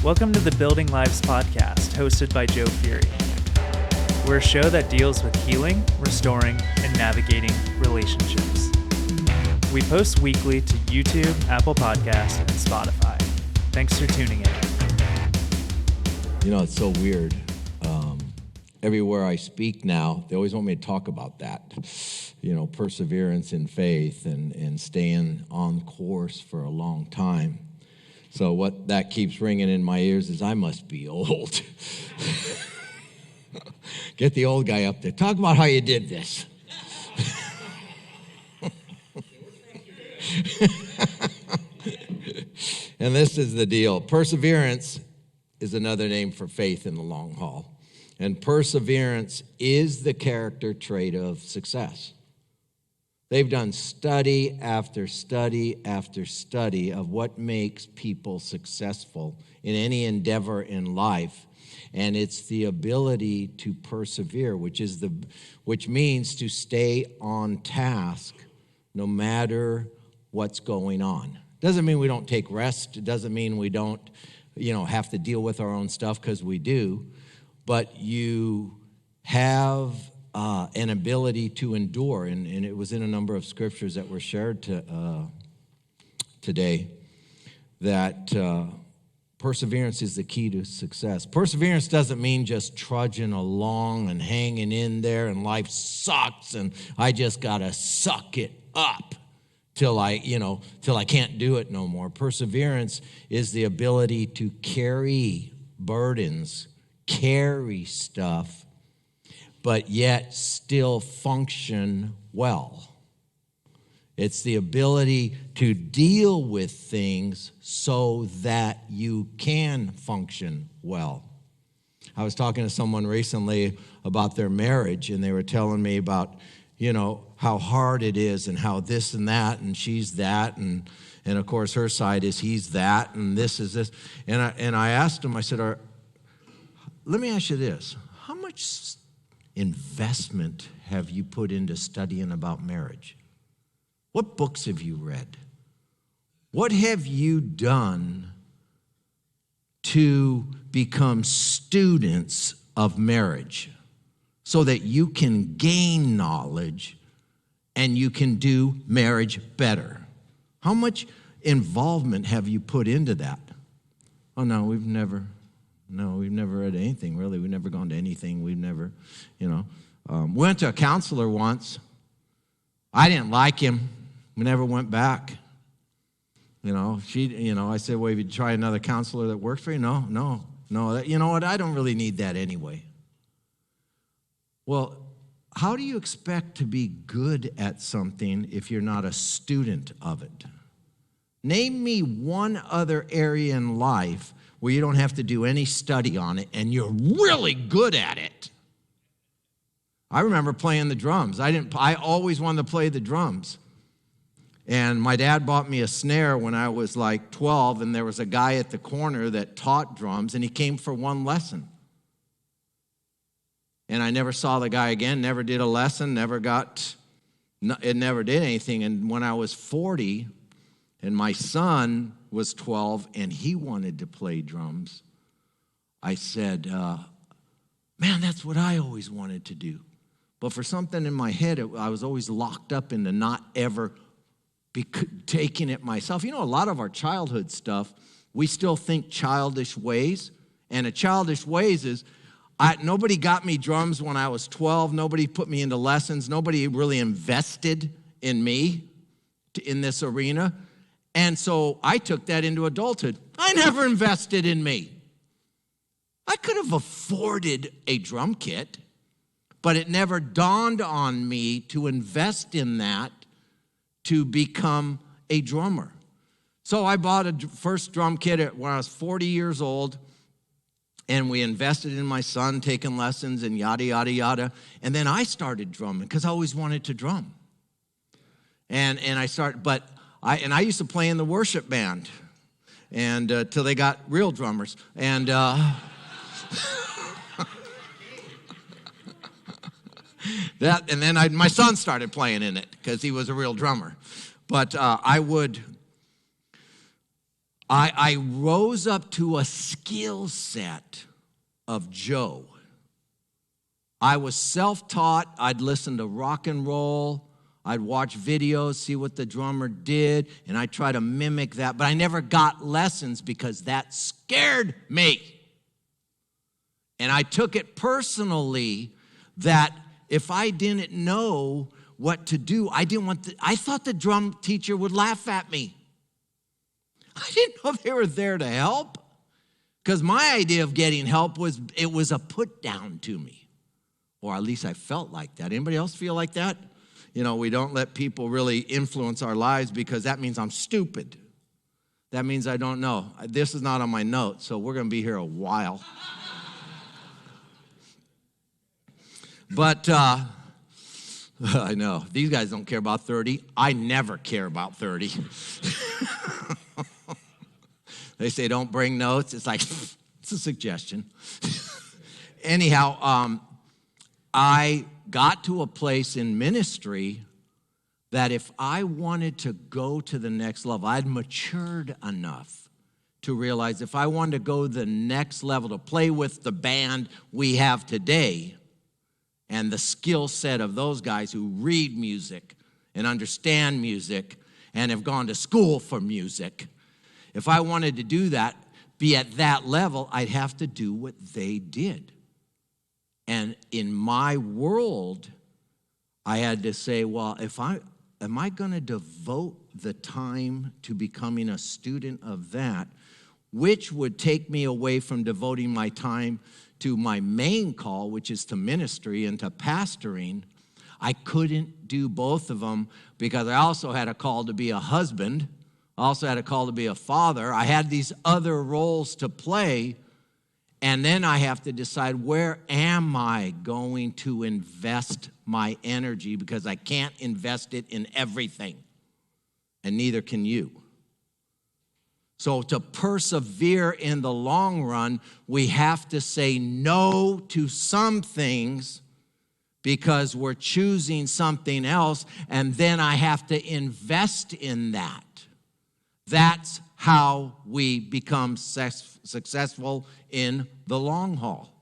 Welcome to the Building Lives podcast, hosted by Joe Fury. We're a show that deals with healing, restoring, and navigating relationships. We post weekly to YouTube, Apple Podcasts, and Spotify. Thanks for tuning in. You know, it's so weird. Everywhere I speak now, they always want me to talk about that. You know, perseverance in faith and staying on course for a long time. So what that keeps ringing in my ears is I must be old. Get the old guy up there. Talk about how you did this. And this is the deal. Perseverance is another name for faith in the long haul. And perseverance is the character trait of success. They've done study after study after study of what makes people successful in any endeavor in life. And it's the ability to persevere, which means to stay on task no matter what's going on. Doesn't mean we don't take rest. It doesn't mean we don't, have to deal with our own stuff, because we do. But you have an ability to endure, and it was in a number of scriptures that were shared today, that perseverance is the key to success. Perseverance doesn't mean just trudging along and hanging in there and life sucks and I just gotta suck it up till I can't do it no more. Perseverance is the ability to carry burdens, carry stuff, but yet still function well. It's the ability to deal with things so that you can function well. I was talking to someone recently about their marriage, and they were telling me about, how hard it is and how this and that, and she's that, and of course her side is he's that, and this is this. And I asked him, I said, let me ask you this. How much investment have you put into studying about marriage? What books have you read? What have you done to become students of marriage so that you can gain knowledge and you can do marriage better? How much involvement have you put into that? Oh, no, we've never read anything, really. We've never gone to anything. We've never, went to a counselor once. I didn't like him. We never went back. I said, well, have you tried another counselor that works for you? No. You know what? I don't really need that anyway. Well, how do you expect to be good at something if you're not a student of it? Name me one other area in life where you don't have to do any study on it and you're really good at it. I remember playing the drums. I always wanted to play the drums. And my dad bought me a snare when I was like 12, and there was a guy at the corner that taught drums, and he came for one lesson. And I never saw the guy again, never did a lesson, never did anything. And when I was 40, and my son was 12, and he wanted to play drums, I said, man, that's what I always wanted to do. But for something in my head, I was always locked up into not ever taking it myself. A lot of our childhood stuff, we still think childish ways. And a childish ways is, nobody got me drums when I was 12. Nobody put me into lessons. Nobody really invested in me in this arena. And so I took that into adulthood. I never invested in me. I could have afforded a drum kit, but it never dawned on me to invest in that to become a drummer. So I bought a first drum kit when I was 40 years old, and we invested in my son taking lessons and yada, yada, yada. And then I started drumming because I always wanted to drum. And I used to play in the worship band, and till they got real drummers. And my son started playing in it because he was a real drummer. But I would I rose up to a skill set of Joe. I was self-taught. I'd listen to rock and roll. I'd watch videos, see what the drummer did, and I'd try to mimic that. But I never got lessons because that scared me. And I took it personally that if I didn't know what to do, I thought the drum teacher would laugh at me. I didn't know they were there to help. Because my idea of getting help was a put down to me. Or at least I felt like that. Anybody else feel like that? You know, we don't let people really influence our lives because that means I'm stupid. That means I don't know. This is not on my notes, so we're going to be here a while. But I know, these guys don't care about 30. I never care about 30. They say don't bring notes. It's like, it's a suggestion. Anyhow, I got to a place in ministry that if I wanted to go to the next level, I'd matured enough to realize if I wanted to go to the next level, to play with the band we have today and the skill set of those guys who read music and understand music and have gone to school for music, if I wanted to do that, be at that level, I'd have to do what they did. And in my world, I had to say, well, am I going to devote the time to becoming a student of that, which would take me away from devoting my time to my main call, which is to ministry and to pastoring? I couldn't do both of them because I also had a call to be a husband. I also had a call to be a father. I had these other roles to play. And then I have to decide, where am I going to invest my energy? Because I can't invest it in everything. And neither can you. So to persevere in the long run, we have to say no to some things because we're choosing something else. And then I have to invest in that. That's how we become successful in the long haul.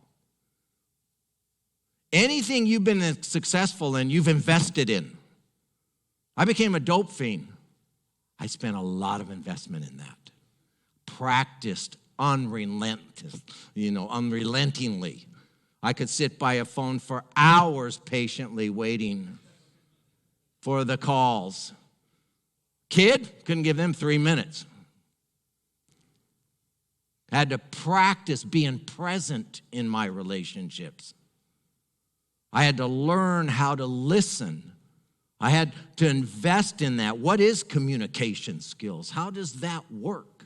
Anything you've been successful in, you've invested in. I became a dope fiend. I spent a lot of investment in that. Practiced unrelentingly. I could sit by a phone for hours patiently waiting for the calls. Kid, couldn't give them 3 minutes. Had to practice being present in my relationships. I had to learn how to listen. I had to invest in that. What is communication skills? How does that work?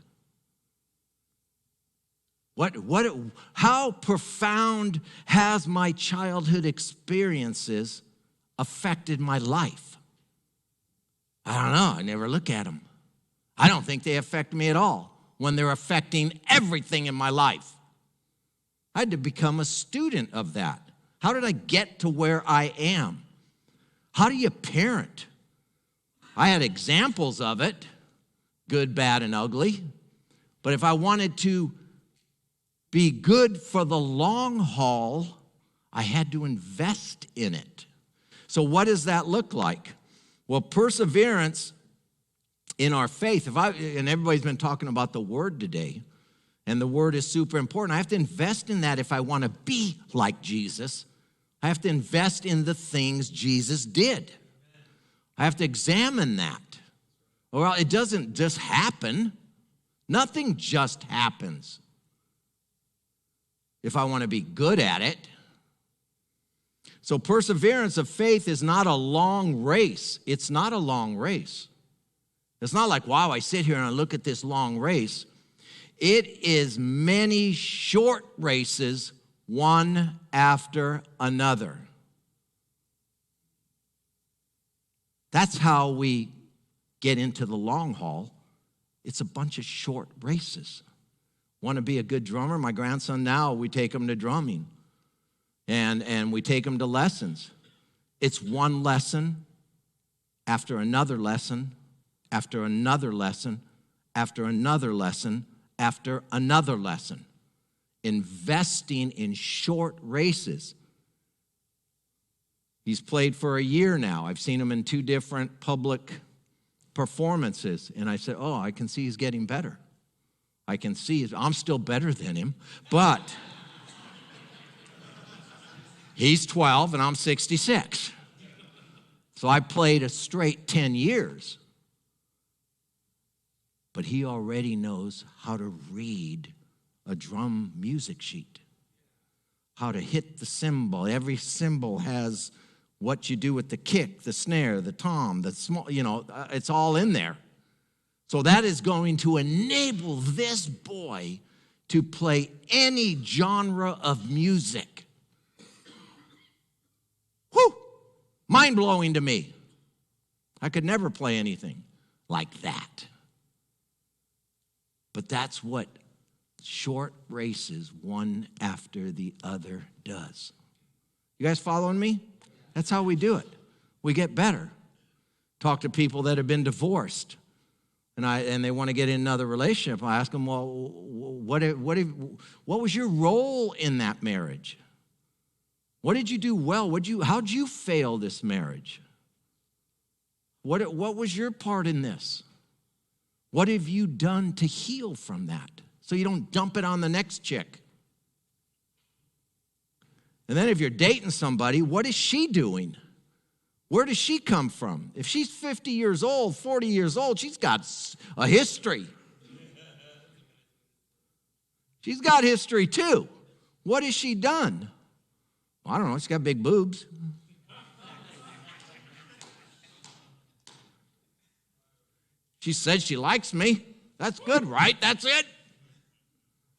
How profound has my childhood experiences affected my life? I don't know. I never look at them. I don't think they affect me at all when they're affecting everything in my life. I had to become a student of that. How did I get to where I am? How do you parent? I had examples of it, good, bad, and ugly. But if I wanted to be good for the long haul, I had to invest in it. So what does that look like? Well, perseverance in our faith, and everybody's been talking about the word today, and the word is super important. I have to invest in that if I want to be like Jesus. I have to invest in the things Jesus did. I have to examine that. Well, it doesn't just happen. Nothing just happens. If I want to be good at it. So perseverance of faith is not a long race. It's not a long race. It's not like, wow, I sit here and I look at this long race. It is many short races, one after another. That's how we get into the long haul. It's a bunch of short races. Want to be a good drummer? My grandson now, we take him to drumming. And we take him to lessons. It's one lesson after another lesson, after another lesson, after another lesson after another lesson. Investing in short races. He's played for a year now. I've seen him in 2 different public performances. And I said, I can see he's getting better. I can see, I'm still better than him, but he's 12 and I'm 66. So I played a straight 10 years. But he already knows how to read a drum music sheet, how to hit the cymbal. Every cymbal has what you do with the kick, the snare, the tom, the small, it's all in there. So that is going to enable this boy to play any genre of music. Whew! Mind-blowing to me. I could never play anything like that. But that's what short races, one after the other, does. You guys following me? That's how we do it. We get better. Talk to people that have been divorced, and they want to get in another relationship. I ask them, well, what was your role in that marriage? What did you do well? How'd you fail this marriage? What was your part in this? What have you done to heal from that so you don't dump it on the next chick? And then if you're dating somebody, what is she doing? Where does she come from? If she's 50 years old, 40 years old, she's got a history. She's got history too. What has she done? Well, I don't know. She's got big boobs. She said she likes me. That's good, right? That's it.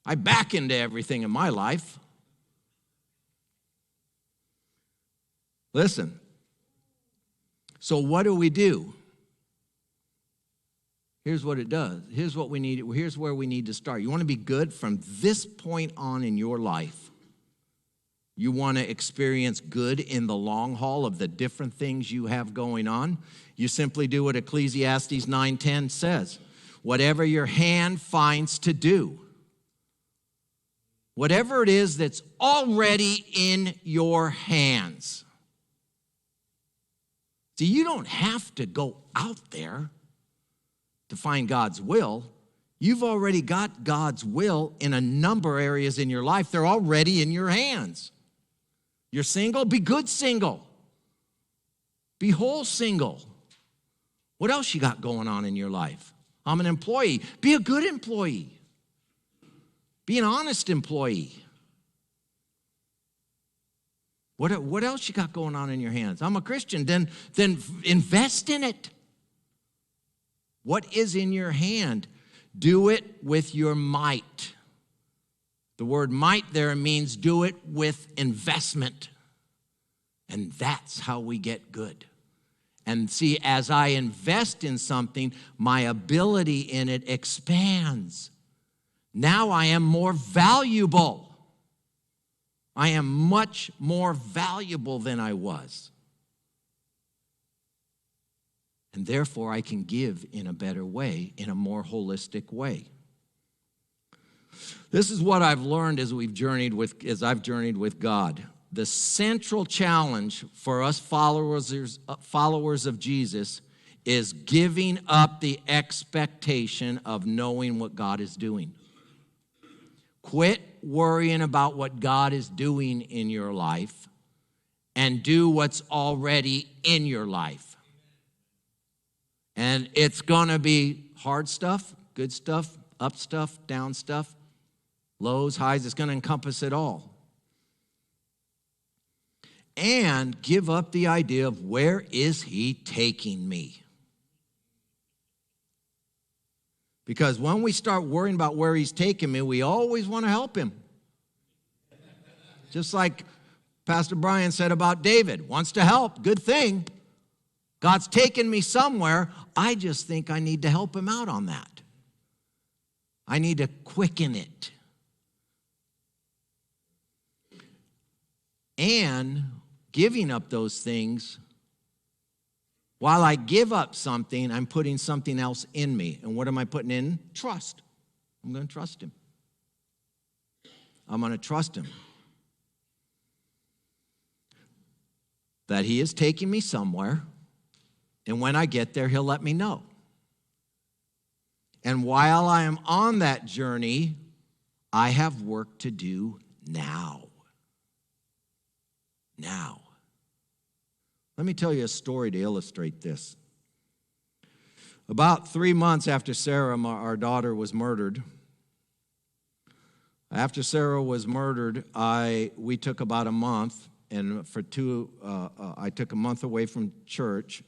I back into everything in my life. Listen. So what do? Here's what it does. Here's what we need. Here's where we need to start. You want to be good from this point on in your life. You want to experience good in the long haul of the different things you have going on. You simply do what Ecclesiastes 9:10 says. Whatever your hand finds to do. Whatever it is that's already in your hands. See, you don't have to go out there to find God's will. You've already got God's will in a number of areas in your life. They're already in your hands. You're single? Be good single. Be whole single. What else you got going on in your life? I'm an employee. Be a good employee. Be an honest employee. What else you got going on in your hands? I'm a Christian. Then invest in it. What is in your hand? Do it with your might. The word might there means do it with investment. And that's how we get good. And see, as I invest in something, my ability in it expands. Now I am more valuable. I am much more valuable than I was. And therefore, I can give in a better way, in a more holistic way. This is what I've learned as I've journeyed with God. The central challenge for us followers of Jesus is giving up the expectation of knowing what God is doing. Quit worrying about what God is doing in your life and do what's already in your life. And it's going to be hard stuff, good stuff, up stuff, down stuff, lows, highs. It's going to encompass it all. And give up the idea of where is he taking me? Because when we start worrying about where he's taking me, we always want to help him. Just like Pastor Brian said about David, wants to help, good thing. God's taken me somewhere. I just think I need to help him out on that. I need to quicken it. And giving up those things, While I give up something, I'm putting something else in me. And what am I putting in? Trust. I'm going to trust him. I'm going to trust him that he is taking me somewhere, and when I get there, he'll let me know. And while I am on that journey, I have work to do now. Now. Let me tell you a story to illustrate this. About 3 months after Sarah, our daughter, was murdered, after Sarah was murdered, we took about a month, and I took a month away from church.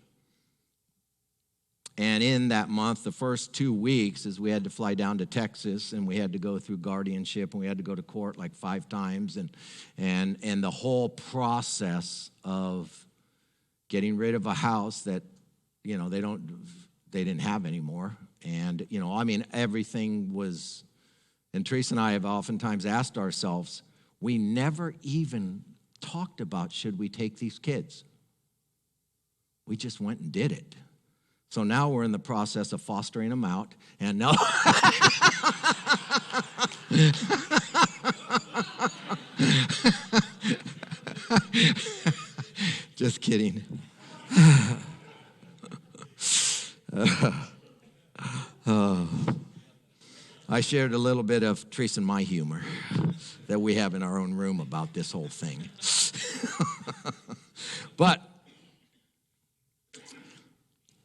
And in that month, the first 2 weeks, is we had to fly down to Texas, and we had to go through guardianship, and we had to go to court like 5 times, and the whole process of getting rid of a house that, they didn't have anymore. And, everything was, and Teresa and I have oftentimes asked ourselves, we never even talked about, should we take these kids? We just went and did it. So now we're in the process of fostering them out, and no. Just kidding. I shared a little bit of Teresa and my humor that we have in our own room about this whole thing. But,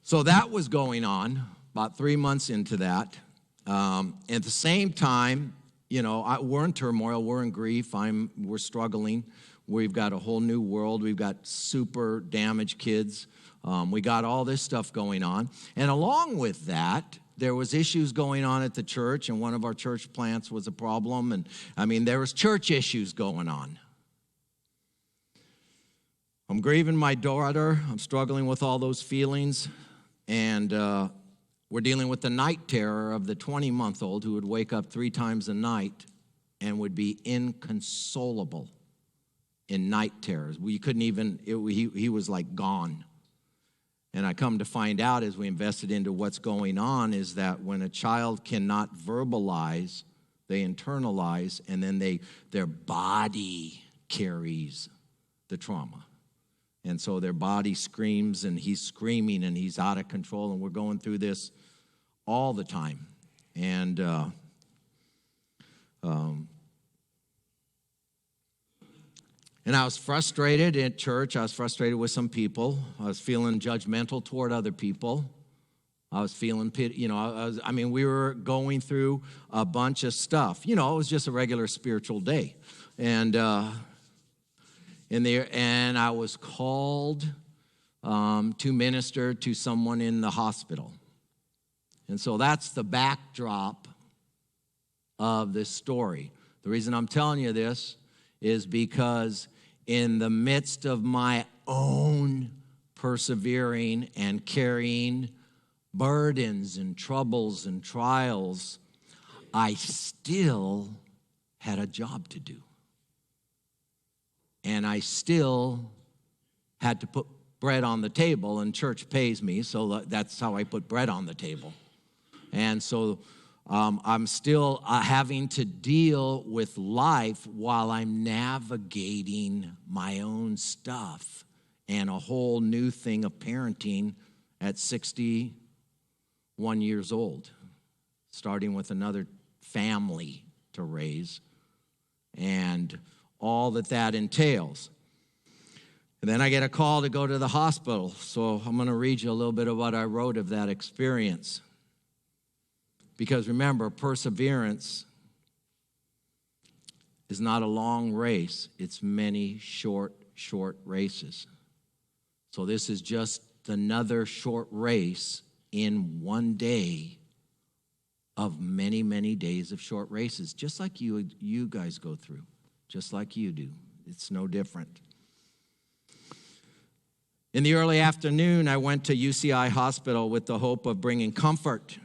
so that was going on about 3 months into that. At the same time, we're in turmoil, we're in grief, we're struggling. We've got a whole new world. We've got super damaged kids. We got all this stuff going on. And along with that, there was issues going on at the church, and one of our church plants was a problem. And there was church issues going on. I'm grieving my daughter. I'm struggling with all those feelings. And we're dealing with the night terror of the 20-month-old who would wake up 3 times a night and would be inconsolable in night terrors. We couldn't even, he was like gone. And I come to find out as we invested into what's going on is that when a child cannot verbalize, they internalize, and then their body carries the trauma. And so their body screams, and he's screaming, and he's out of control, and we're going through this all the time. And I was frustrated at church. I was frustrated with some people. I was feeling judgmental toward other people. I was feeling pity. We were going through a bunch of stuff. It was just a regular spiritual day. And I was called to minister to someone in the hospital. And so that's the backdrop of this story. The reason I'm telling you this is because in the midst of my own persevering and carrying burdens and troubles and trials, I still had a job to do. And I still had to put bread on the table, and church pays me, so that's how I put bread on the table. And so I'm still having to deal with life while I'm navigating my own stuff and a whole new thing of parenting at 61 years old, starting with another family to raise and all that entails. And then I get a call to go to the hospital, so I'm going to read you a little bit of what I wrote of that experience. Because remember, perseverance is not a long race. It's many short races. So this is just another short race in one day of many, many days of short races, just like you guys go through, just like you do. It's no different. In the early afternoon, I went to UCI Hospital with the hope of bringing comfort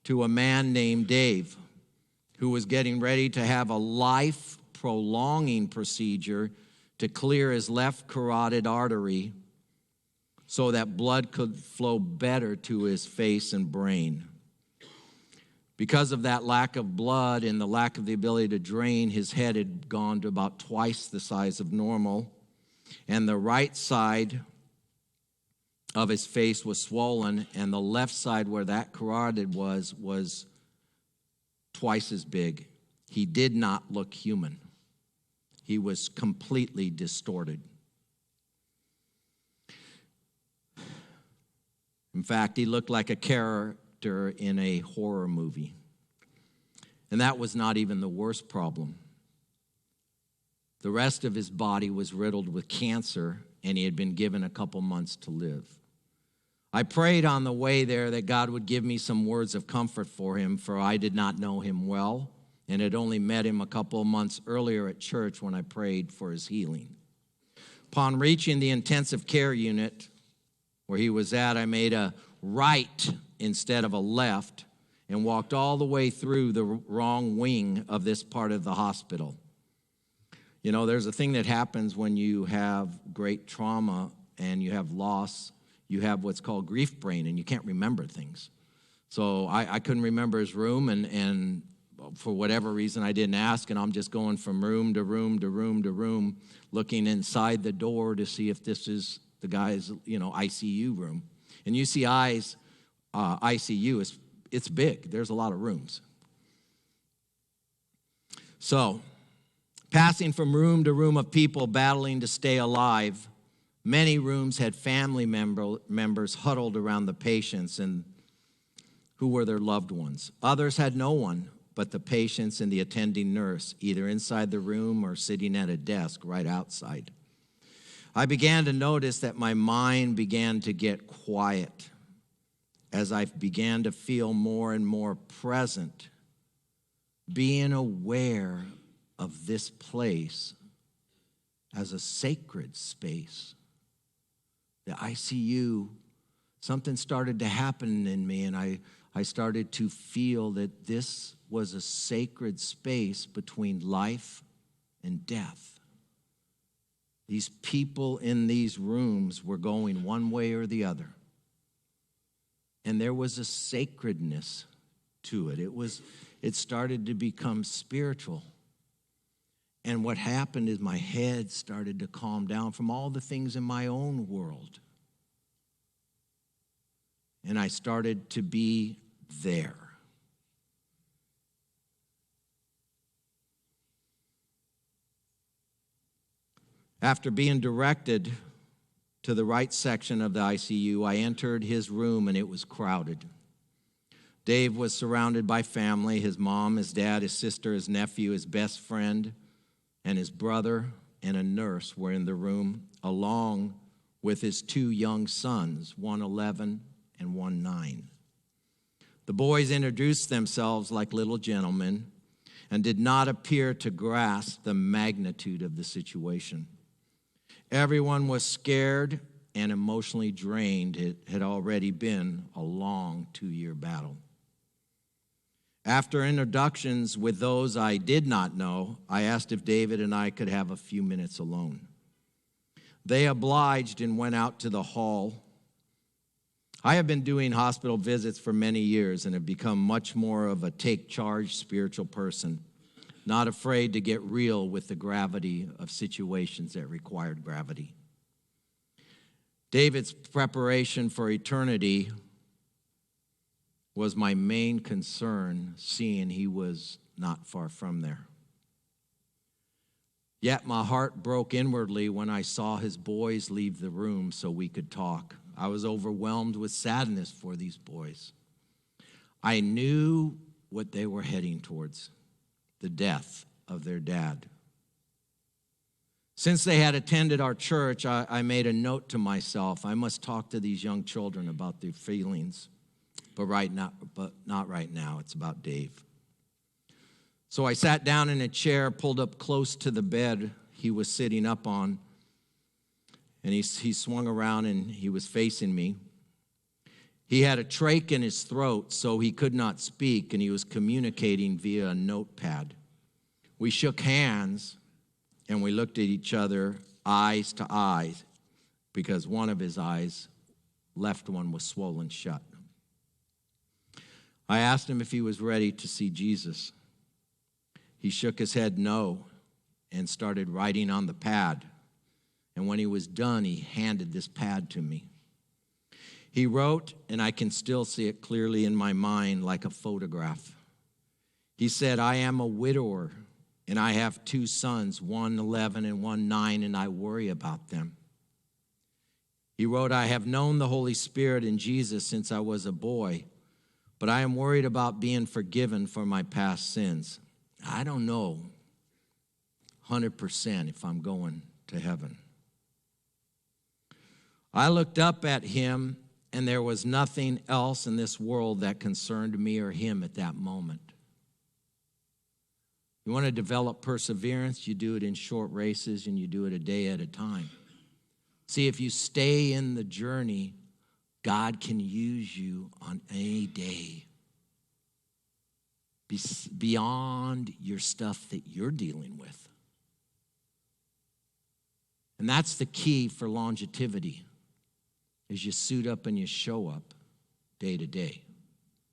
to a man named Dave, who was getting ready to have a life-prolonging procedure to clear his left carotid artery so that blood could flow better to his face and brain. Because of that lack of blood and the lack of the ability to drain, his head had gone to about twice the size of normal, and the right side of his face was swollen, and the left side where that carotid was twice as big. He did not look human. He was completely distorted. In fact, he looked like a character in a horror movie. And that was not even the worst problem. The rest of his body was riddled with cancer, and he had been given a couple months to live. I prayed on the way there that God would give me some words of comfort for him, for I did not know him well and had only met him a couple of months earlier at church when I prayed for his healing. Upon reaching the intensive care unit where he was at, I made a right instead of a left and walked all the way through the wrong wing of this part of the hospital. You know, there's a thing that happens when you have great trauma and you have loss. You have what's called grief brain, and you can't remember things. So I couldn't remember his room, and for whatever reason, I didn't ask, and I'm just going from room to room to room to room, looking inside the door to see if this is the guy's, ICU room. And you see ICU, it's big. There's a lot of rooms. So, passing from room to room of people battling to stay alive, many rooms had family members huddled around the patients and who were their loved ones. Others had no one but the patients and the attending nurse, either inside the room or sitting at a desk right outside. I began to notice that my mind began to get quiet as I began to feel more and more present, being aware of this place as a sacred space. The ICU, something started to happen in me, and I started to feel that this was a sacred space between life and death. These people in these rooms were going one way or the other. And there was a sacredness to it. It started to become spiritual. And what happened is my head started to calm down from all the things in my own world. And I started to be there. After being directed to the right section of the ICU, I entered his room, and it was crowded. Dave was surrounded by family. His mom, his dad, his sister, his nephew, his best friend, and his brother and a nurse were in the room, along with his two young sons, one 11 and one 9. The boys introduced themselves like little gentlemen and did not appear to grasp the magnitude of the situation. Everyone was scared and emotionally drained. It had already been a long 2-year battle. After introductions with those I did not know, I asked if David and I could have a few minutes alone. They obliged and went out to the hall. I have been doing hospital visits for many years and have become much more of a take-charge spiritual person, not afraid to get real with the gravity of situations that required gravity. David's preparation for eternity was my main concern, seeing he was not far from there. Yet my heart broke inwardly when I saw his boys leave the room so we could talk. I was overwhelmed with sadness for these boys. I knew what they were heading towards: the death of their dad. Since they had attended our church, I made a note to myself: I must talk to these young children about their feelings, but not right now. It's about Dave. So I sat down in a chair, pulled up close to the bed he was sitting up on, and he swung around and he was facing me. He had a trach in his throat, so he could not speak, and he was communicating via a notepad. We shook hands, and we looked at each other eyes to eyes, because one of his eyes left one was swollen shut. I asked him if he was ready to see Jesus. He shook his head no and started writing on the pad. And when he was done, he handed this pad to me. He wrote, and I can still see it clearly in my mind like a photograph. He said, I am a widower, and I have 2 sons, one 11 and one 9, and I worry about them. He wrote, I have known the Holy Spirit and Jesus since I was a boy, but I am worried about being forgiven for my past sins. I don't know 100% if I'm going to heaven. I looked up at him, and there was nothing else in this world that concerned me or him at that moment. You want to develop perseverance, you do it in short races, and you do it a day at a time. See, if you stay in the journey, God can use you on any day beyond your stuff that you're dealing with. And that's the key for longevity, is you suit up and you show up day to day.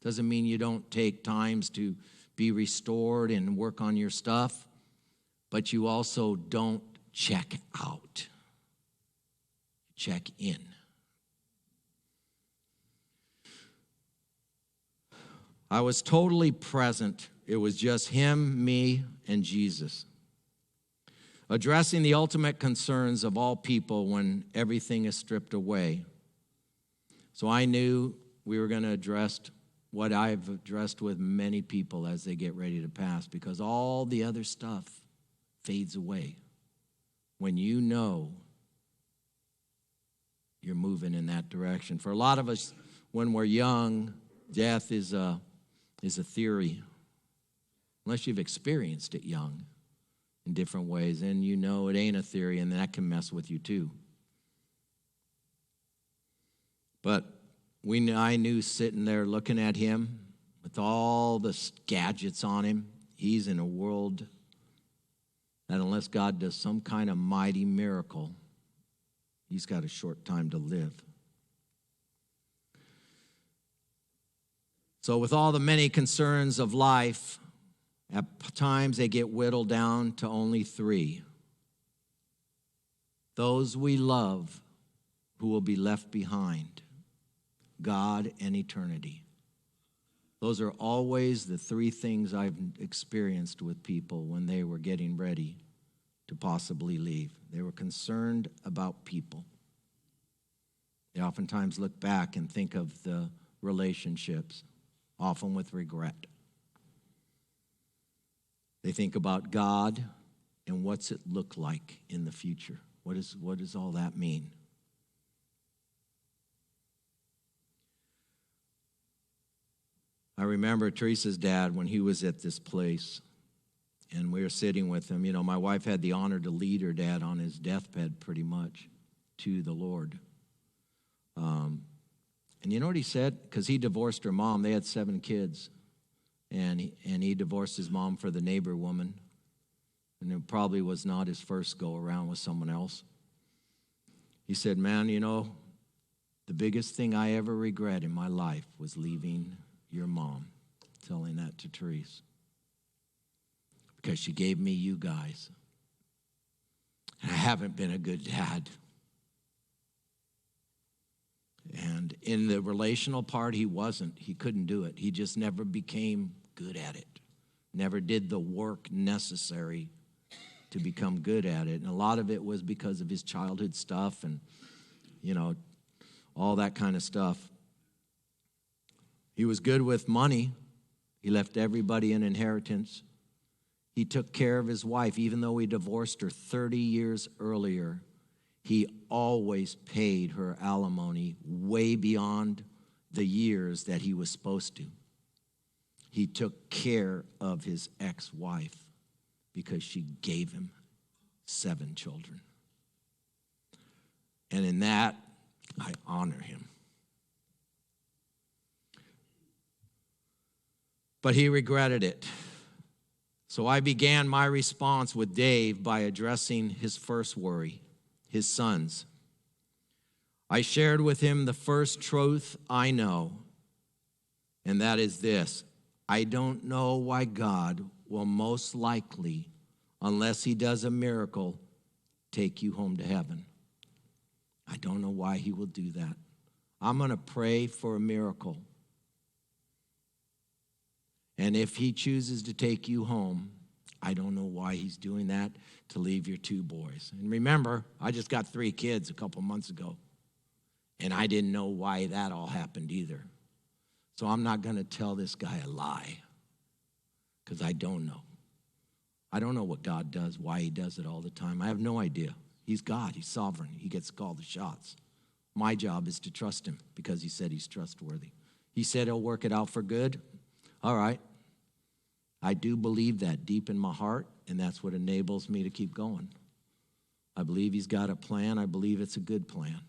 Doesn't mean you don't take times to be restored and work on your stuff, but you also don't check out. Check in. I was totally present. It was just him, me, and Jesus, addressing the ultimate concerns of all people when everything is stripped away. So I knew we were going to address what I've addressed with many people as they get ready to pass, because all the other stuff fades away when you know you're moving in that direction. For a lot of us, when we're young, death is a theory. Unless you've experienced it young in different ways, and you know it ain't a theory, and that can mess with you too. But I knew sitting there looking at him with all the gadgets on him, he's in a world that unless God does some kind of mighty miracle, he's got a short time to live. So with all the many concerns of life, at times they get whittled down to only 3. Those we love who will be left behind, God and eternity. Those are always the 3 things I've experienced with people when they were getting ready to possibly leave. They were concerned about people. They oftentimes look back and think of the relationships, often with regret. They think about God and what's it look like in the future. What does all that mean? I remember Teresa's dad when he was at this place, and we were sitting with him. You know, my wife had the honor to lead her dad on his deathbed pretty much to the Lord. And you know what he said? Because he divorced her mom. They had 7 kids. And he divorced his mom for the neighbor woman. And it probably was not his first go-around with someone else. He said, man, you know, the biggest thing I ever regret in my life was leaving your mom, telling that to Therese. Because she gave me you guys. And I haven't been a good dad. And in the relational part, he wasn't. He couldn't do it. He just never became good at it. Never did the work necessary to become good at it. And a lot of it was because of his childhood stuff and, you know, all that kind of stuff. He was good with money. He left everybody an inheritance. He took care of his wife, even though he divorced her 30 years earlier. He always paid her alimony way beyond the years that he was supposed to. He took care of his ex-wife because she gave him 7 children. And in that, I honor him. But he regretted it. So I began my response with Dave by addressing his first worry, his sons. I shared with him the first truth I know, and that is this: I don't know why God will most likely, unless he does a miracle, take you home to heaven. I don't know why he will do that. I'm going to pray for a miracle. And if he chooses to take you home, I don't know why he's doing that, to leave your 2 boys. And remember, I just got 3 kids a couple months ago, and I didn't know why that all happened either. So I'm not going to tell this guy a lie, because I don't know. I don't know what God does, why he does it all the time. I have no idea. He's God. He's sovereign. He gets to call the shots. My job is to trust him, because he said he's trustworthy. He said he'll work it out for good. All right. I do believe that deep in my heart, and that's what enables me to keep going. I believe he's got a plan. I believe it's a good plan,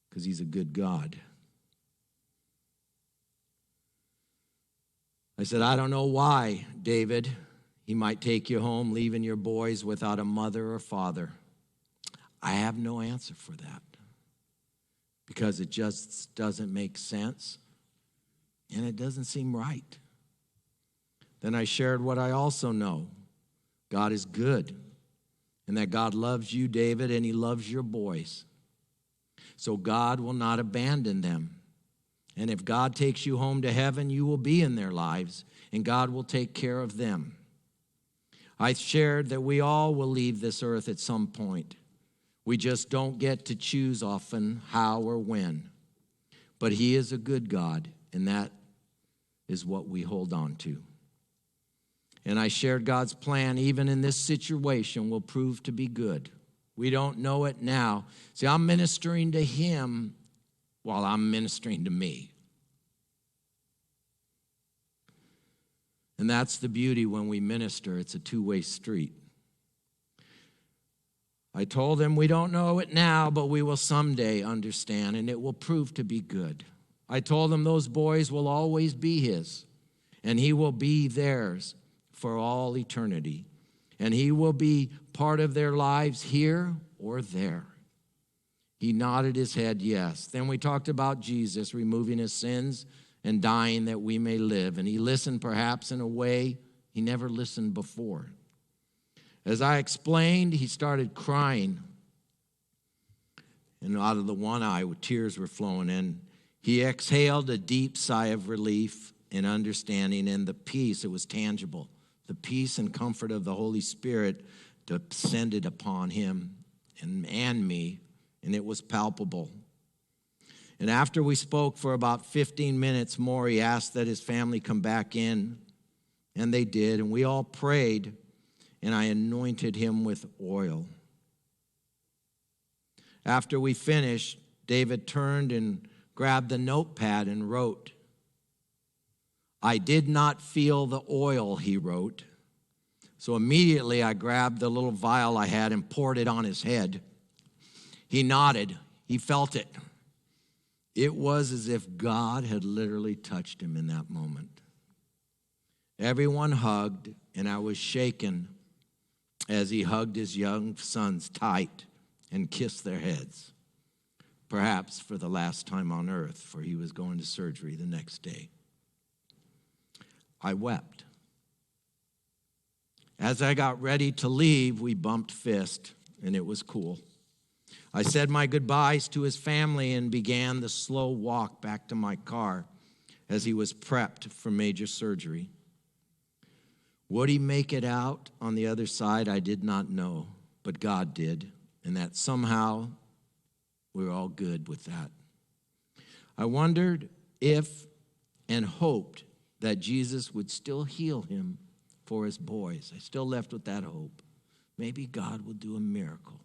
because he's a good God. I said, I don't know why, David, he might take you home, leaving your boys without a mother or father. I have no answer for that, because it just doesn't make sense, and it doesn't seem right. Then I shared what I also know. God is good, and that God loves you, David, and he loves your boys. So God will not abandon them. And if God takes you home to heaven, you will be in their lives, and God will take care of them. I shared that we all will leave this earth at some point. We just don't get to choose often how or when. But he is a good God, and that is what we hold on to. And I shared God's plan, even in this situation, will prove to be good. We don't know it now. See, I'm ministering to him while I'm ministering to me. And that's the beauty when we minister. It's a two-way street. I told him we don't know it now, but we will someday understand, and it will prove to be good. I told him those boys will always be his, and he will be theirs for all eternity. And he will be part of their lives here or there. He nodded his head, yes. Then we talked about Jesus removing his sins and dying that we may live. And he listened perhaps in a way he never listened before. As I explained, he started crying. And out of the one eye, tears were flowing. And he exhaled a deep sigh of relief and understanding, and the peace, it was tangible. The peace and comfort of the Holy Spirit descended upon him and me, and it was palpable. And after we spoke for about 15 minutes more, he asked that his family come back in, and they did, and we all prayed, and I anointed him with oil. After we finished, David turned and grabbed the notepad and wrote, I did not feel the oil, he wrote. So immediately I grabbed the little vial I had and poured it on his head. He nodded. He felt it. It was as if God had literally touched him in that moment. Everyone hugged, and I was shaken as he hugged his young sons tight and kissed their heads, perhaps for the last time on earth, for he was going to surgery the next day. I wept. As I got ready to leave, we bumped fists, and it was cool. I said my goodbyes to his family and began the slow walk back to my car as he was prepped for major surgery. Would he make it out on the other side? I did not know, but God did, and that somehow we were all good with that. I wondered if and hoped that Jesus would still heal him for his boys. I still left with that hope. Maybe God will do a miracle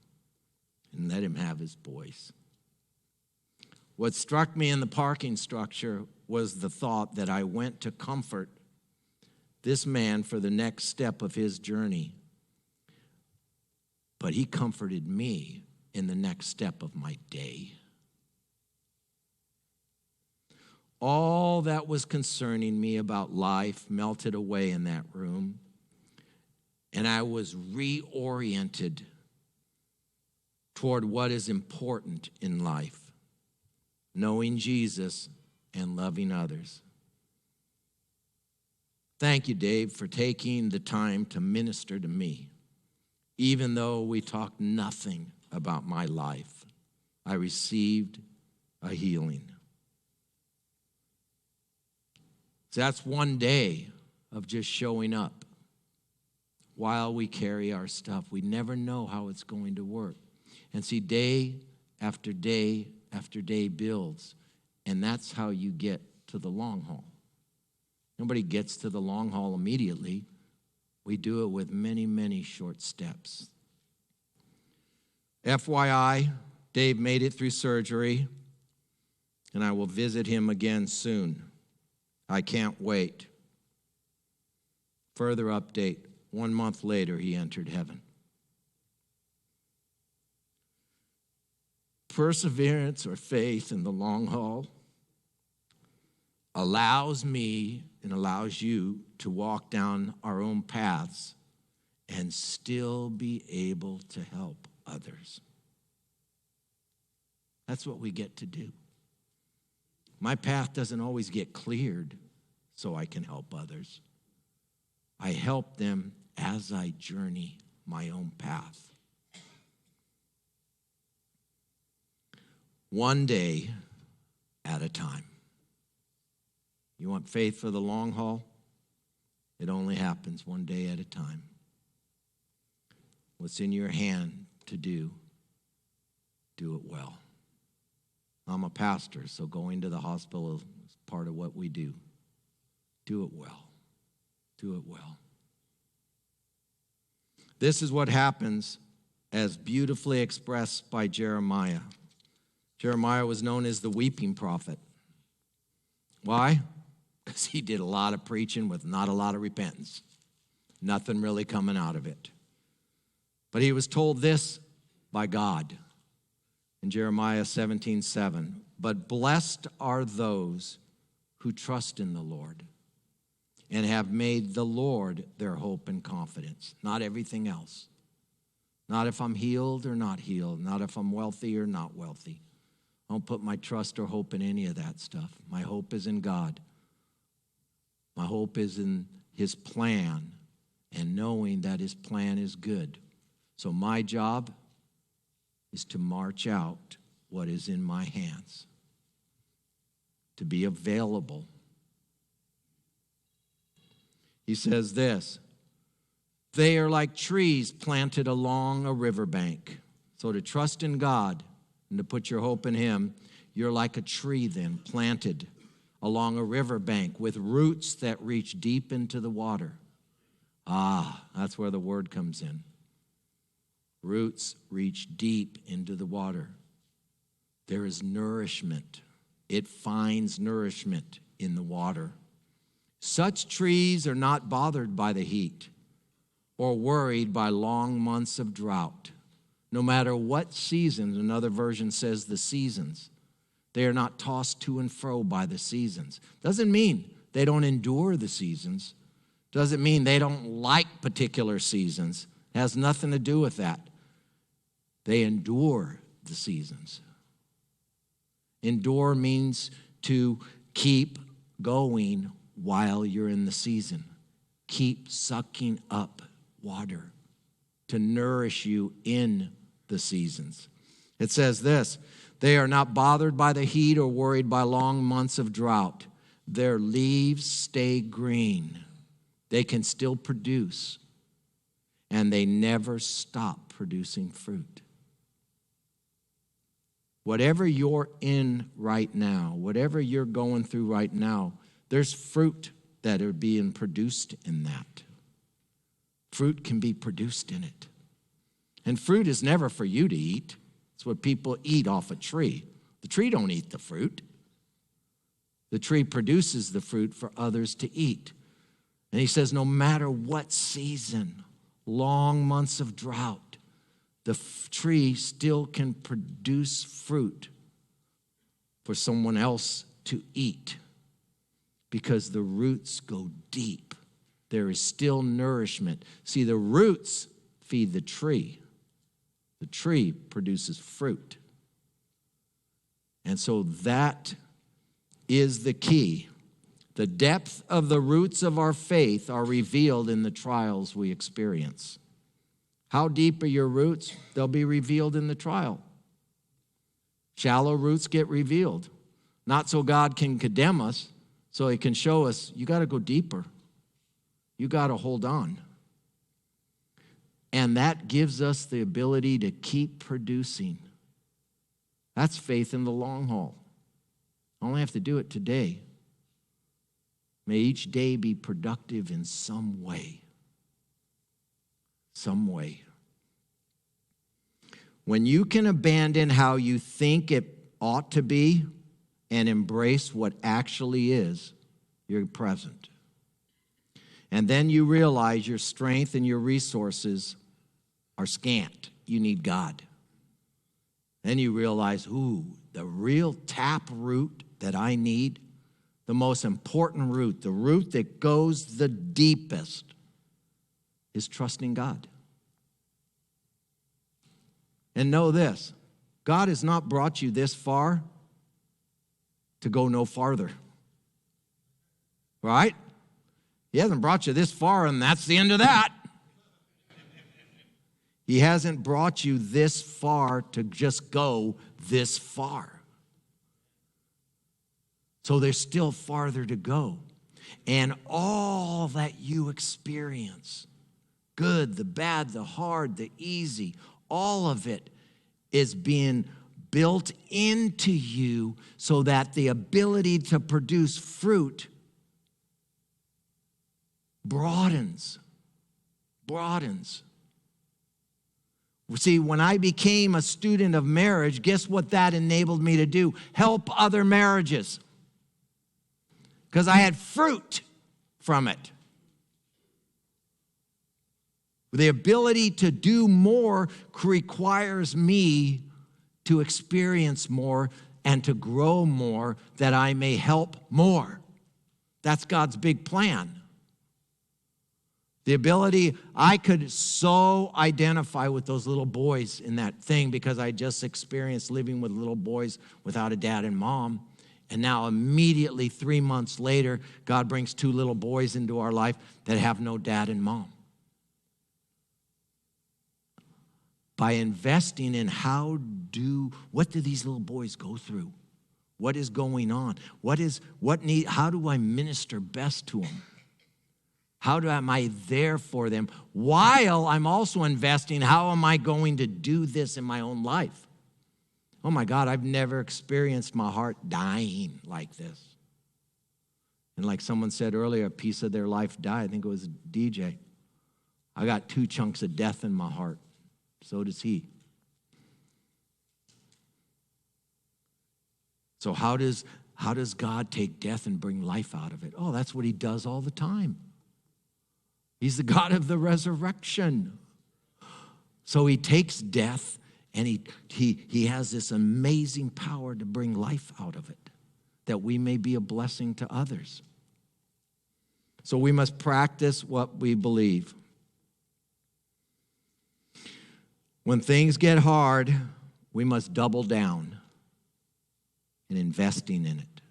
and let him have his boys. What struck me in the parking structure was the thought that I went to comfort this man for the next step of his journey. But he comforted me in the next step of my day. All that was concerning me about life melted away in that room, and I was reoriented toward what is important in life, knowing Jesus and loving others. Thank you, Dave, for taking the time to minister to me. Even though we talked nothing about my life, I received a healing. So that's one day of just showing up while we carry our stuff. We never know how it's going to work. And see, day after day after day builds, and that's how you get to the long haul. Nobody gets to the long haul immediately. We do it with many, many short steps. FYI, Dave made it through surgery, and I will visit him again soon. I can't wait. Further update, 1 month later, he entered heaven. Perseverance or faith in the long haul allows me and allows you to walk down our own paths and still be able to help others. That's what we get to do. My path doesn't always get cleared so I can help others. I help them as I journey my own path. One day at a time. You want faith for the long haul? It only happens one day at a time. What's in your hand to do, do it well. I'm a pastor, so going to the hospital is part of what we do. Do it well. Do it well. This is what happens as beautifully expressed by Jeremiah. Jeremiah was known as the weeping prophet. Why? Because he did a lot of preaching with not a lot of repentance. Nothing really coming out of it. But he was told this by God in Jeremiah 17:7. But blessed are those who trust in the Lord and have made the Lord their hope and confidence. Not everything else. Not if I'm healed or not healed. Not if I'm wealthy or not wealthy. I don't put my trust or hope in any of that stuff. My hope is in God. My hope is in his plan and knowing that his plan is good. So my job is to march out what is in my hands, to be available. He says this, they are like trees planted along a riverbank. So to trust in God and to put your hope in him, you're like a tree then planted along a riverbank with roots that reach deep into the water. That's where the word comes in. Roots reach deep into the water. There is nourishment. It finds nourishment in the water. Such trees are not bothered by the heat or worried by long months of drought. No matter what season, another version says the seasons, they are not tossed to and fro by the seasons. Doesn't mean they don't endure the seasons. Doesn't mean they don't like particular seasons. It has nothing to do with that. They endure the seasons. Endure means to keep going while you're in the season. Keep sucking up water to nourish you in the seasons. It says this, they are not bothered by the heat or worried by long months of drought. Their leaves stay green. They can still produce, and they never stop producing fruit. Whatever you're in right now, whatever you're going through right now, there's fruit that are being produced in that. Fruit can be produced in it. And fruit is never for you to eat. It's what people eat off a tree. The tree don't eat the fruit. The tree produces the fruit for others to eat. And he says, no matter what season, long months of drought, the tree still can produce fruit for someone else to eat because the roots go deep. There is still nourishment. See, the roots feed the tree. The tree produces fruit. And so that is the key. The depth of the roots of our faith are revealed in the trials we experience. How deep are your roots? They'll be revealed in the trial. Shallow roots get revealed. Not so God can condemn us, so he can show us, you got to go deeper. You got to hold on. And that gives us the ability to keep producing. That's faith in the long haul. I only have to do it today. May each day be productive in some way. Some way. When you can abandon how you think it ought to be and embrace what actually is, you're present. And then you realize your strength and your resources are scant. You need God. Then you realize, the real tap root that I need, the most important root, the root that goes the deepest, is trusting God. And know this, God has not brought you this far to go no farther. Right? He hasn't brought you this far, and that's the end of that. He hasn't brought you this far to just go this far. So there's still farther to go. And all that you experience, good, the bad, the hard, the easy, all of it is being built into you so that the ability to produce fruit broadens. See, when I became a student of marriage, guess what that enabled me to do? Help other marriages. Because I had fruit from it. The ability to do more requires me to experience more and to grow more that I may help more. That's God's big plan. The ability, I could so identify with those little boys in that thing because I just experienced living with little boys without a dad and mom. And now immediately 3 months later, God brings 2 little boys into our life that have no dad and mom. By investing in what do these little boys go through? What is going on? How do I minister best to them? How am I there for them? While I'm also investing, how am I going to do this in my own life? Oh my God, I've never experienced my heart dying like this. And like someone said earlier, a piece of their life died. I think it was DJ. I got 2 chunks of death in my heart. So does he. So how does God take death and bring life out of it? Oh, that's what he does all the time. He's the God of the resurrection. So he takes death and he has this amazing power to bring life out of it, that we may be a blessing to others. So we must practice what we believe. When things get hard, we must double down in investing in it.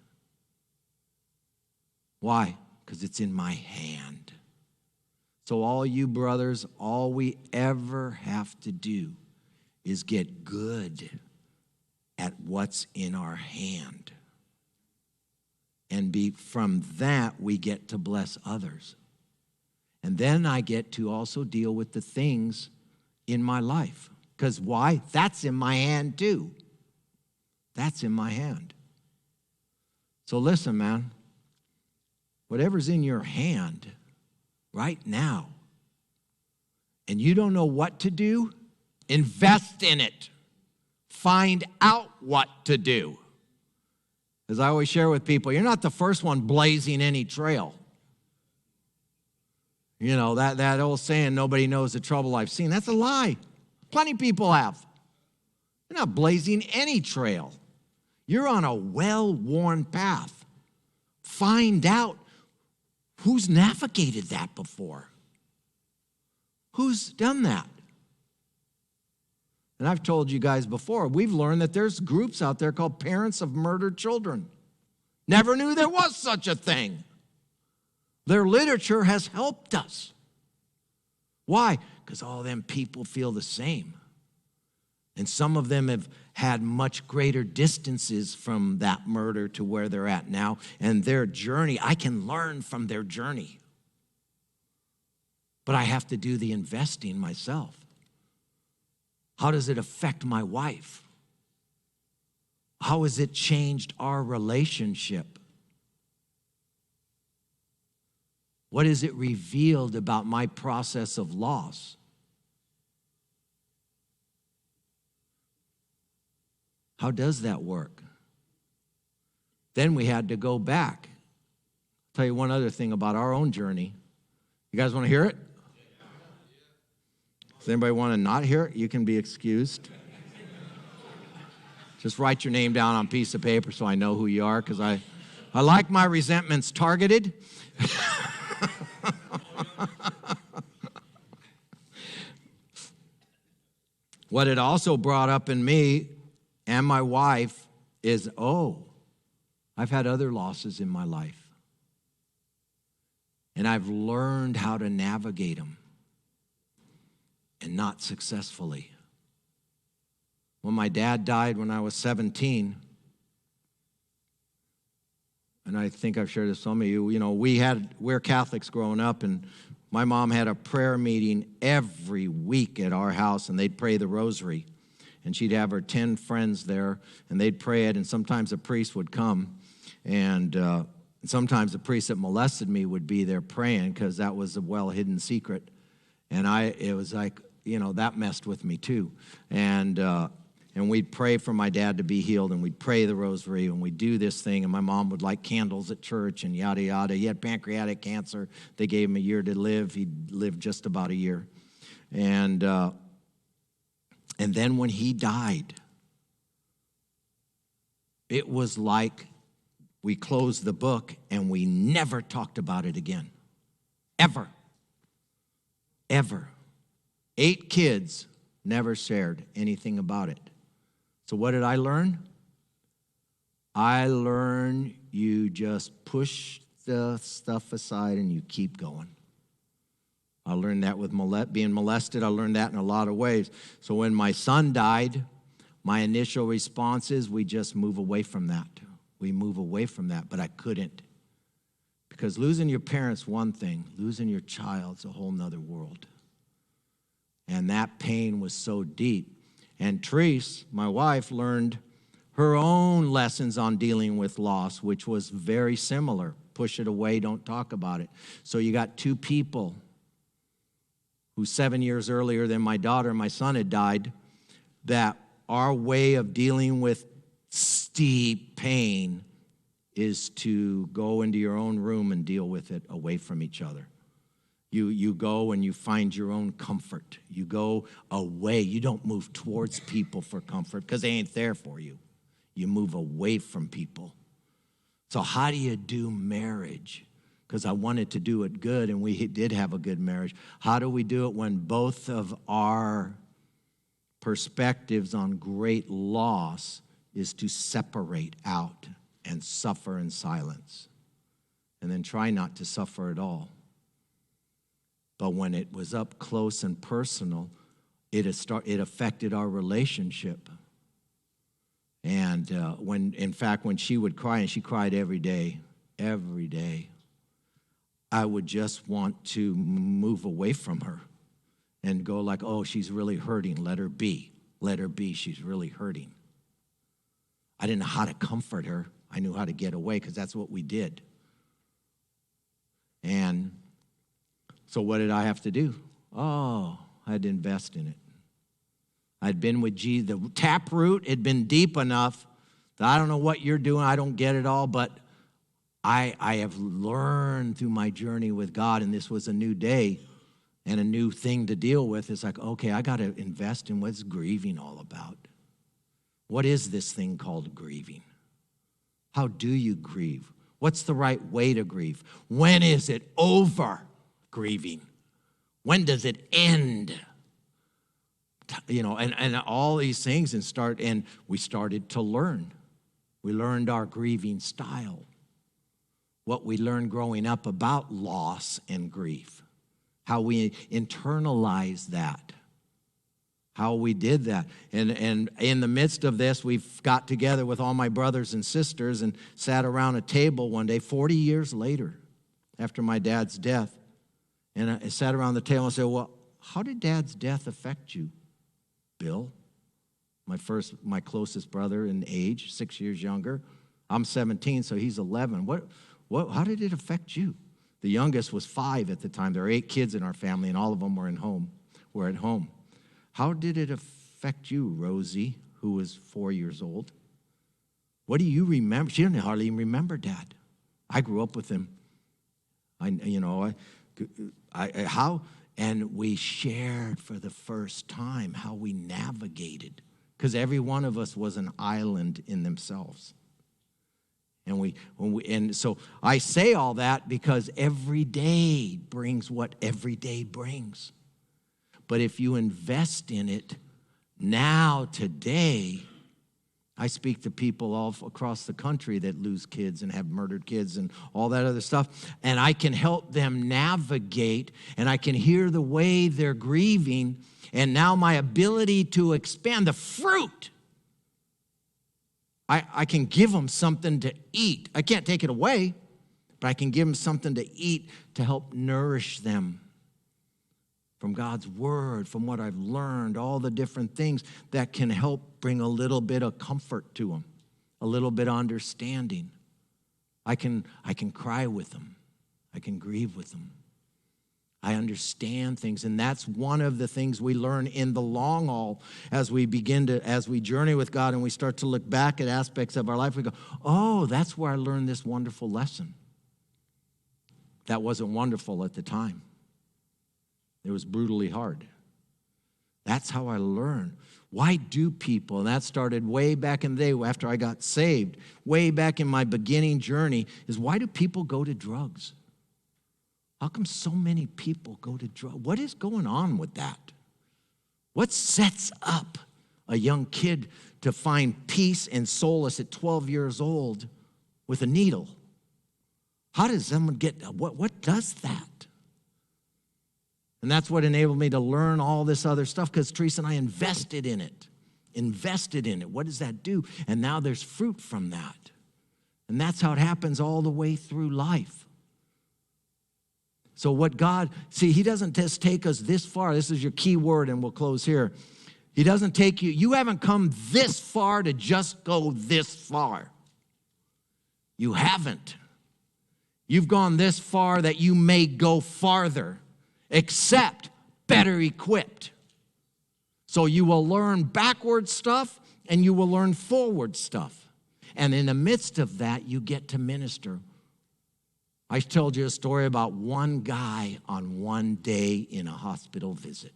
Why? Because it's in my hand. So all you brothers, all we ever have to do is get good at what's in our hand. And from that, we get to bless others. And then I get to also deal with the things in my life. Because why? That's in my hand too. That's in my hand. So listen, man. Whatever's in your hand right now, and you don't know what to do, invest in it. Find out what to do. As I always share with people, you're not the first one blazing any trail. You know, that old saying, nobody knows the trouble I've seen. That's a lie. Plenty of people have. You're not blazing any trail. You're on a well-worn path. Find out who's navigated that before. Who's done that? And I've told you guys before, we've learned that there's groups out there called Parents of Murdered Children. Never knew there was such a thing. Their literature has helped us. Why? Because all them people feel the same. And some of them have had much greater distances from that murder to where they're at now. And their journey, I can learn from their journey. But I have to do the investing myself. How does it affect my wife? How has it changed our relationship? What has it revealed about my process of loss? How does that work? Then we had to go back. I'll tell you one other thing about our own journey. You guys want to hear it? Does anybody want to not hear it? You can be excused. Just write your name down on a piece of paper so I know who you are, because I like my resentments targeted. What it also brought up in me and my wife is, I've had other losses in my life. And I've learned how to navigate them, and not successfully. When my dad died when I was 17, and I think I've shared this with some of you, we're Catholics growing up, and my mom had a prayer meeting every week at our house, and they'd pray the rosary. And she'd have her 10 friends there, and they'd pray it, and sometimes a priest would come, and sometimes the priest that molested me would be there praying, because that was a well-hidden secret. And it was like, that messed with me too. And we'd pray for my dad to be healed, and we'd pray the rosary, and we'd do this thing, and my mom would light candles at church and yada, yada. He had pancreatic cancer. They gave him a year to live. He'd lived just about a year. And then when he died, it was like we closed the book and we never talked about it again. Ever. Ever. 8 kids never shared anything about it. So what did I learn? I learned you just push the stuff aside and you keep going. I learned that with being molested. I learned that in a lot of ways. So when my son died, my initial response is we just move away from that. We move away from that, but I couldn't. Because losing your parents, one thing. Losing your child's a whole nother world. And that pain was so deep. And Therese, my wife, learned her own lessons on dealing with loss, which was very similar. Push it away, don't talk about it. So you got 2 people who 7 years earlier than my daughter and my son had died, that our way of dealing with steep pain is to go into your own room and deal with it away from each other. You go and you find your own comfort. You go away. You don't move towards people for comfort because they ain't there for you. You move away from people. So how do you do marriage? Because I wanted to do it good, and we did have a good marriage. How do we do it when both of our perspectives on great loss is to separate out and suffer in silence, and then try not to suffer at all? But when it was up close and personal, it affected our relationship. And when she would cry, and she cried every day, I would just want to move away from her and go like, she's really hurting. Let her be. She's really hurting. I didn't know how to comfort her. I knew how to get away because that's what we did. And so what did I have to do? I had to invest in it. I'd been with Jesus. The taproot had been deep enough that I don't know what you're doing. I don't get it all, but I have learned through my journey with God, and this was a new day and a new thing to deal with. It's like, okay, I got to invest in what's grieving all about. What is this thing called grieving? How do you grieve? What's the right way to grieve? When is it over grieving? When does it end? and all these things, and we started to learn. We learned our grieving style, what we learned growing up about loss and grief, how we internalize that, how we did that. And in the midst of this, we got together with all my brothers and sisters and sat around a table one day, 40 years later, after my dad's death. And I sat around the table and said, well, how did Dad's death affect you, Bill? My closest brother in age, 6 years younger. I'm 17, so he's 11. How did it affect you? The youngest was 5 at the time. There were 8 kids in our family, and all of them were at home. How did it affect you, Rosie, who was 4 years old? What do you remember? She didn't hardly even remember Dad. I grew up with him. And we shared for the first time how we navigated, because every one of us was an island in themselves. And so I say all that because every day brings what every day brings. But if you invest in it now, today, I speak to people all across the country that lose kids and have murdered kids and all that other stuff, and I can help them navigate, and I can hear the way they're grieving, and now my ability to expand the fruit, I can give them something to eat. I can't take it away, but I can give them something to eat to help nourish them from God's word, from what I've learned, all the different things that can help bring a little bit of comfort to them, a little bit of understanding. I can cry with them. I can grieve with them. I understand things, and that's one of the things we learn in the long haul as we journey with God and we start to look back at aspects of our life. We go, oh, that's where I learned this wonderful lesson. That wasn't wonderful at the time. It was brutally hard. That's how I learned. Why do people, and that started way back in the day after I got saved, way back in my beginning journey, is why do people go to drugs? How come so many people go to drugs? What is going on with that? What sets up a young kid to find peace and solace at 12 years old with a needle? How does someone what does that? And that's what enabled me to learn all this other stuff, because Teresa and I invested in it. What does that do? And now there's fruit from that. And that's how it happens all the way through life. So what God, he doesn't just take us this far. This is your key word, and we'll close here. He doesn't take you. You haven't come this far to just go this far. You haven't. You've gone this far that you may go farther, except better equipped. So you will learn backward stuff and you will learn forward stuff. And in the midst of that, you get to minister. I told you a story about one guy on one day in a hospital visit.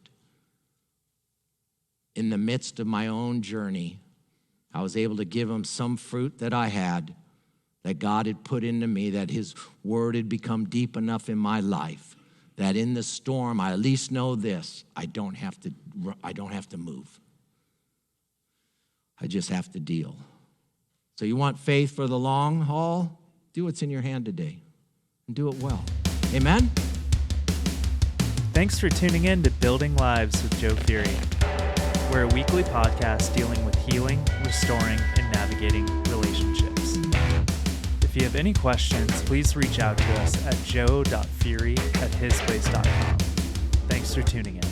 In the midst of my own journey, I was able to give him some fruit that I had, that God had put into me, that his word had become deep enough in my life, that in the storm, I at least know this: I don't have to move. I just have to deal. So you want faith for the long haul? Do what's in your hand today, and do it well. Amen? Thanks for tuning in to Building Lives with Joe Fury. We're a weekly podcast dealing with healing, restoring, and navigating relationships. If you have any questions, please reach out to us at joe.fury@hisplace.com. Thanks for tuning in.